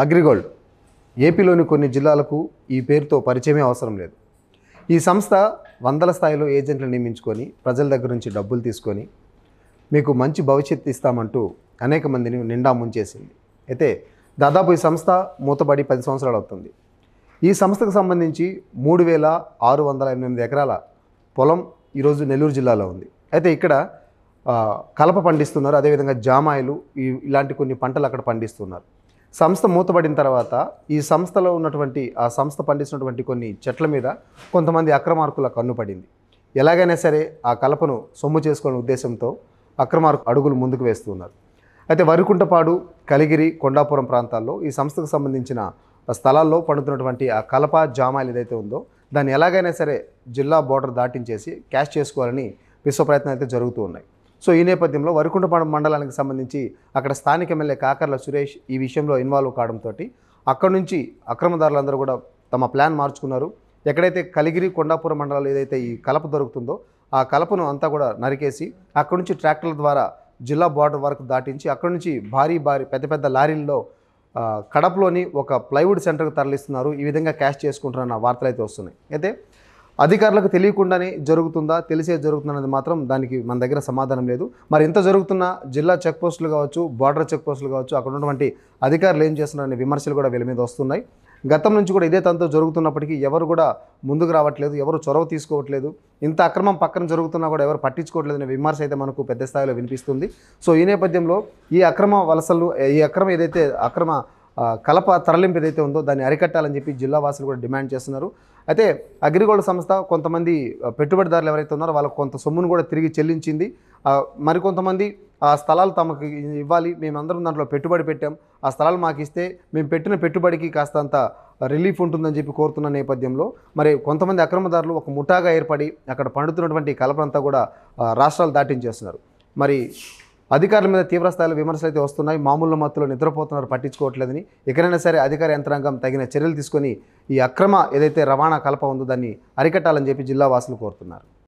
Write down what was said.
అగ్రిగోల్డ్ ఏపీలోని కొన్ని జిల్లాలకు ఈ పేరుతో పరిచయమే అవసరం లేదు. ఈ సంస్థ వందల స్థాయిలో ఏజెంట్లను నియమించుకొని ప్రజల దగ్గర నుంచి డబ్బులు తీసుకొని మీకు మంచి భవిష్యత్తు ఇస్తామంటూ అనేక మందిని నిండా ముంచేసింది. అయితే దాదాపు ఈ సంస్థ మూతబడి 10 సంవత్సరాలు అవుతుంది. ఈ సంస్థకు సంబంధించి 3608 ఎకరాల పొలం ఈరోజు నెల్లూరు జిల్లాలో ఉంది. అయితే ఇక్కడ కలప పండిస్తున్నారు, అదేవిధంగా జామాయిలు ఇలాంటి కొన్ని పంటలు అక్కడ పండిస్తున్నారు. సంస్థ మూతబడిన తర్వాత ఈ సంస్థలో ఉన్నటువంటి ఆ సంస్థ పండిస్తున్నటువంటి కొన్ని చెట్ల మీద కొంతమంది అక్రమార్కుల కన్ను పడింది. ఎలాగైనా సరే ఆ కలపను సొమ్ము చేసుకోవాలనే ఉద్దేశంతో అక్రమార్కు అడుగులు ముందుకు వేస్తున్నారు. అయితే వరికుంటపాడు, కలిగిరి, కొండాపురం ప్రాంతాల్లో ఈ సంస్థకు సంబంధించిన స్థలాల్లో పండుతున్నటువంటి ఆ కలప జామాయిలు ఏదైతే ఉందో దాన్ని ఎలాగైనా సరే జిల్లా బోర్డర్ దాటించేసి క్యాష్ చేసుకోవాలని విశ్వ ప్రయత్నాలు అయితే జరుగుతూ ఉన్నాయి. సో ఈ నేపథ్యంలో వరికుంటపాడు మండలానికి సంబంధించి అక్కడ స్థానిక ఎమ్మెల్యే కాకర్ల సురేష్ ఈ విషయంలో ఇన్వాల్వ్ కావడంతో అక్కడ నుంచి అక్రమదారులందరూ కూడా తమ ప్లాన్ మార్చుకున్నారు. ఎక్కడైతే కలిగిరి, కొండాపురం మండలాలు ఏదైతే ఈ కలప దొరుకుతుందో ఆ కలపను అంతా కూడా నరికేసి అక్కడ నుంచి ట్రాక్టర్ల ద్వారా జిల్లా బోర్డర్ వరకు దాటించి అక్కడ నుంచి భారీ పెద్ద లారీల్లో కడపలోని ఒక ప్లైవుడ్ సెంటర్కి తరలిస్తున్నారు. ఈ విధంగా క్యాష్ చేసుకుంటున్న వార్తలు అయితే వస్తున్నాయి. అయితే అధికారులకు తెలియకుండానే జరుగుతుందా, తెలిసే జరుగుతుందనేది మాత్రం దానికి మన దగ్గర సమాధానం లేదు. మరి ఇంత జరుగుతున్న జిల్లా చెక్ పోస్టులు కావచ్చు, బార్డర్ చెక్ పోస్టులు కావచ్చు, అక్కడ ఉన్నటువంటి అధికారులు ఏం చేస్తున్నారనే విమర్శలు కూడా వీళ్ళ మీద వస్తున్నాయి. గతం నుంచి కూడా ఇదే తంతు జరుగుతున్నప్పటికీ ఎవరు కూడా ముందుకు రావట్లేదు, ఎవరు చొరవ తీసుకోవట్లేదు. ఇంత అక్రమం పక్కన జరుగుతున్నా కూడా ఎవరు పట్టించుకోవట్లేదు అనే విమర్శ అయితే మనకు పెద్ద స్థాయిలో వినిపిస్తుంది. సో ఈ నేపథ్యంలో ఈ అక్రమ వలసలు, ఈ అక్రమ కలప తరలింపు ఏదైతే ఉందో దాన్ని అరికట్టాలని చెప్పి జిల్లా వాసులు కూడా డిమాండ్ చేస్తున్నారు. అయితే అగ్రిగోల్డ్ సంస్థ కొంతమంది పెట్టుబడిదారులు ఎవరైతే ఉన్నారో వాళ్ళకు కొంత సొమ్మును కూడా తిరిగి చెల్లించింది. మరికొంతమంది ఆ స్థలాలు తమకు ఇవ్వాలి, మేమందరం దాంట్లో పెట్టుబడి పెట్టాం, ఆ స్థలాలు మాకు ఇస్తే మేము పెట్టిన పెట్టుబడికి కాస్తంత రిలీఫ్ ఉంటుందని చెప్పి కోరుతున్న నేపథ్యంలో మరి కొంతమంది అక్రమదారులు ఒక ముఠాగా ఏర్పడి అక్కడ పండుతున్నటువంటి కలపనంతా కూడా రాష్ట్రాలు దాటించేస్తున్నారు. మరి అధికారుల మీద తీవ్రస్థాయిలో విమర్శలు అయితే వస్తున్నాయి. మామూలు మత్తులో నిద్రపోతున్నారు, పట్టించుకోవట్లేదని. ఎక్కడైనా సరే అధికార యంత్రాంగం తగిన చర్యలు తీసుకొని ఈ అక్రమ ఏదైతే రవాణా కలప ఉందో దాన్ని అరికట్టాలని చెప్పి జిల్లా వాసులు కోరుతున్నారు.